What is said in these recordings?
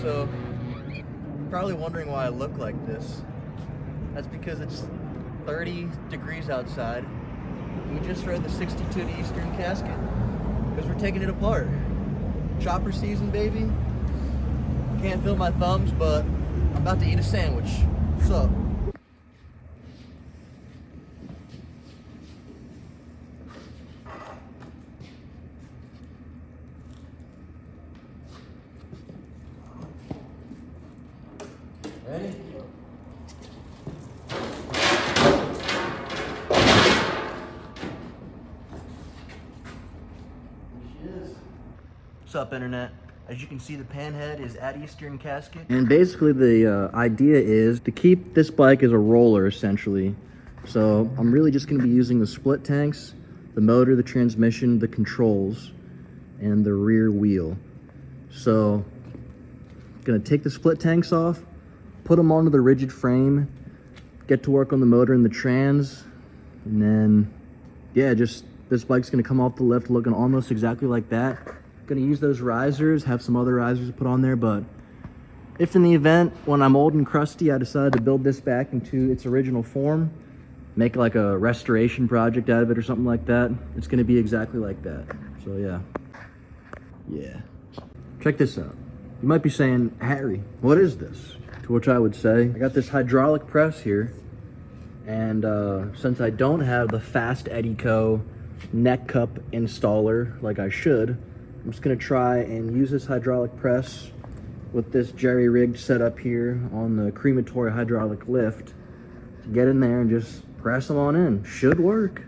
So you're probably wondering why I look like this. That's because it's 30 degrees outside. We just read the 62 to Eastern casket because we're taking it apart. Chopper season, baby. Can't feel my thumbs, but I'm about to eat a sandwich. What's up? Ready? What's up, internet? As you can see, the Panhead is at Eastern casket. And basically the idea is to keep this bike as a roller, essentially. So I'm really just gonna be using the split tanks, the motor, the transmission, the controls, and the rear wheel. So I'm gonna take the split tanks off, put them onto the rigid frame, get to work on the motor and the trans, and then, yeah, just this bike's gonna come off the lift looking almost exactly like that. Gonna use those risers, have some other risers to put on there, but if in the event when I'm old and crusty I decide to build this back into its original form, make like a restoration project out of it or something like that, it's gonna be exactly like that. So yeah, check this out. You might be saying, Harry, what is this? To which I would say, I got this hydraulic press here, and since I don't have the Fast Eddie Co neck cup installer like I should, I'm just gonna try and use this hydraulic press with this jerry-rigged setup here on the crematory hydraulic lift to get in there and just press them on in. Should work.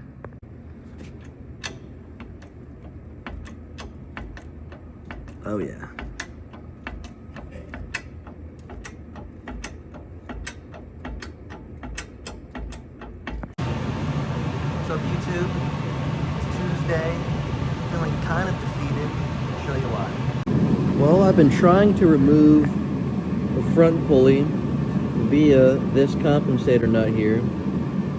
Oh yeah. What's up, YouTube? It's Tuesday. Feeling kind of defeated. I'll show you why. Well, I've been trying to remove the front pulley via this compensator nut here,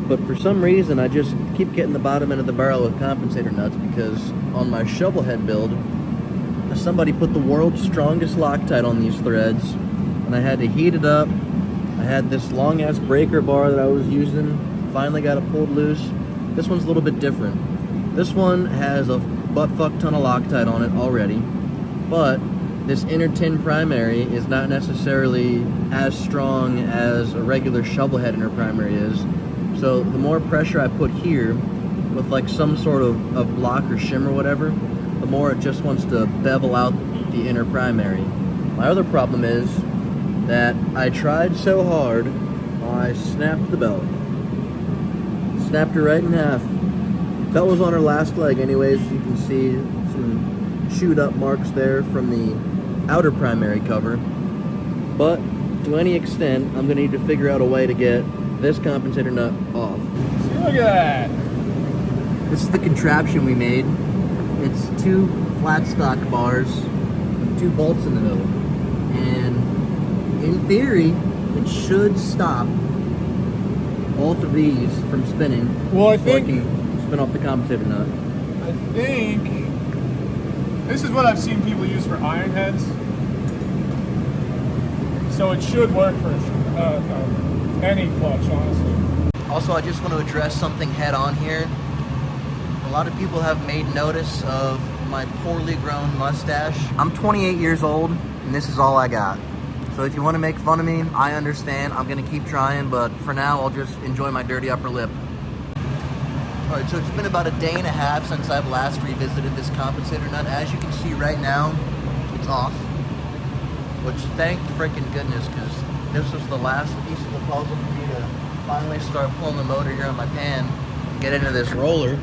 but for some reason I just keep getting the bottom end of the barrel with compensator nuts because on my shovel head build, somebody put the world's strongest Loctite on these threads, and I had to heat it up. I had this long ass breaker bar that I was using, finally got it pulled loose. This one's a little bit different. This one has a butt-fuck ton of Loctite on it already, but this inner tin primary is not necessarily as strong as a regular shovel head inner primary is. So the more pressure I put here with like some sort of block or shim or whatever, the more it just wants to bevel out the inner primary. My other problem is that I tried so hard, I snapped the belt. Snapped her right in half. Belt was on her last leg anyways. You can see some chewed up marks there from the outer primary cover. But to any extent, I'm gonna need to figure out a way to get this compensator nut off. See, look at that. This is the contraption we made. It's two flat stock bars with two bolts in the middle. And in theory, it should stop both of these from spinning. Well, I so think I can spin off the compensator nut. I think this is what I've seen people use for iron heads. So it should work for any clutch, honestly. Also, I just want to address something head on here. A lot of people have made notice of my poorly grown mustache. I'm 28 years old, and this is all I got. So if you want to make fun of me, I understand. I'm going to keep trying, but for now, I'll just enjoy my dirty upper lip. All right, so it's been about a day and a half since I've last revisited this compensator nut. As you can see right now, it's off. Which, thank freaking goodness, because this was the last piece of the puzzle for me to finally start pulling the motor here on my pan and get into this roller.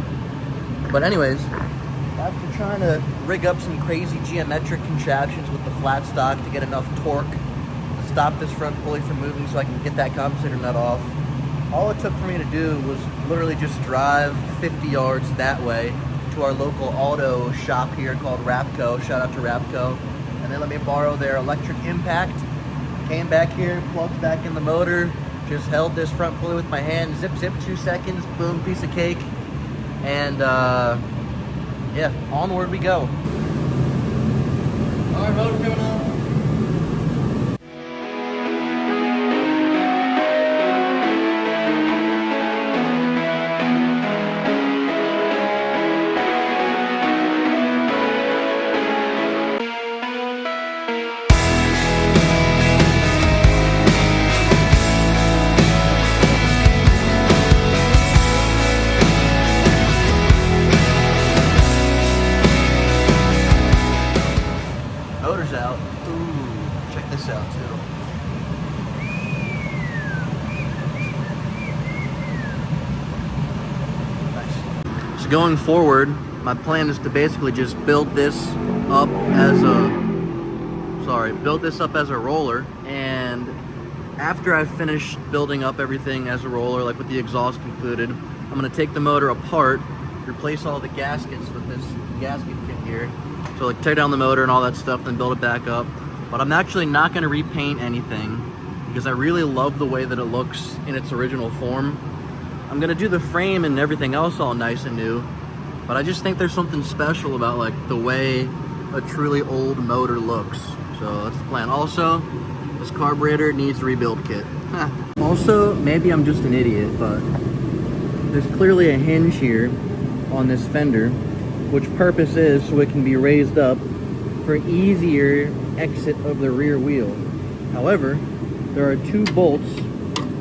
But anyways, after trying to rig up some crazy geometric contraptions with the flat stock to get enough torque to stop this front pulley from moving so I can get that compensator nut off, all it took for me to do was literally just drive 50 yards that way to our local auto shop here called Rapco. Shout out to Rapco. And they let me borrow their electric impact. Came back here, plugged back in the motor, just held this front pulley with my hand, zip, 2 seconds, boom, piece of cake. And yeah, onward we go. All right, motor coming on. motor's out. Ooh, check this out too. Nice. So going forward, my plan is to basically just build this up as a roller, and after I've finished building up everything as a roller, like with the exhaust included, I'm gonna take the motor apart, replace all the gaskets with this gasket kit here. So like tear down the motor and all that stuff, then build it back up. But I'm actually not gonna repaint anything because I really love the way that it looks in its original form. I'm gonna do the frame and everything else all nice and new, but I just think there's something special about like the way a truly old motor looks. So that's the plan. Also, this carburetor needs a rebuild kit. Also, maybe I'm just an idiot, but there's clearly a hinge here on this fender, which purpose is so it can be raised up for easier exit of the rear wheel. However, there are 2 bolts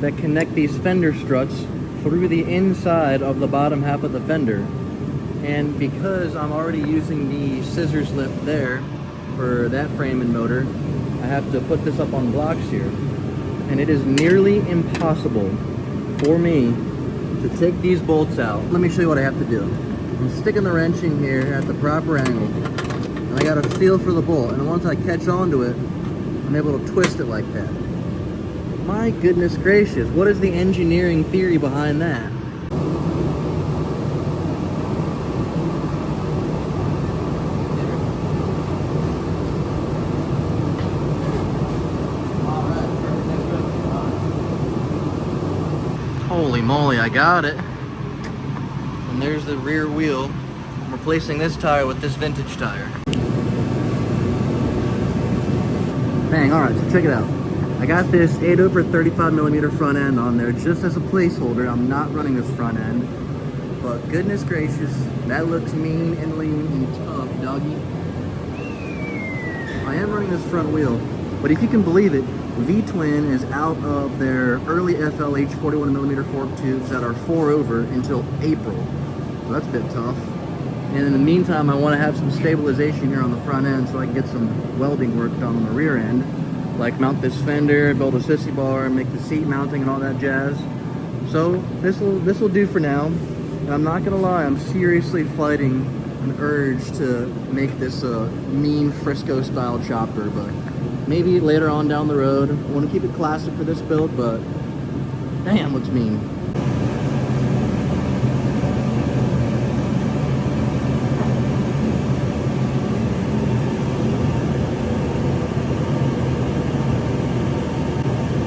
that connect these fender struts through the inside of the bottom half of the fender. And because I'm already using the scissors lift there for that frame and motor, I have to put this up on blocks here. And it is nearly impossible for me to take these bolts out. Let me show you what I have to do. I'm sticking the wrench in here at the proper angle, and I got a feel for the bolt, and once I catch onto it, I'm able to twist it like that. My goodness gracious, what is the engineering theory behind that? Holy moly, I got it. And there's the rear wheel. I'm replacing this tire with this vintage tire. Bang, alright, so check it out. I got this 8/35mm front end on there just as a placeholder. I'm not running this front end. But goodness gracious, that looks mean and lean and tough, doggy. I am running this front wheel, but if you can believe it, V-Twin is out of their early FLH 41mm fork tubes that are 4-over until April. So that's a bit tough. And in the meantime, I want to have some stabilization here on the front end so I can get some welding work done on the rear end. Like mount this fender, build a sissy bar, make the seat mounting and all that jazz. So this will do for now. And I'm not gonna lie, I'm seriously fighting an urge to make this a mean Frisco style chopper, but maybe later on down the road. I want to keep it classic for this build, but damn, looks mean.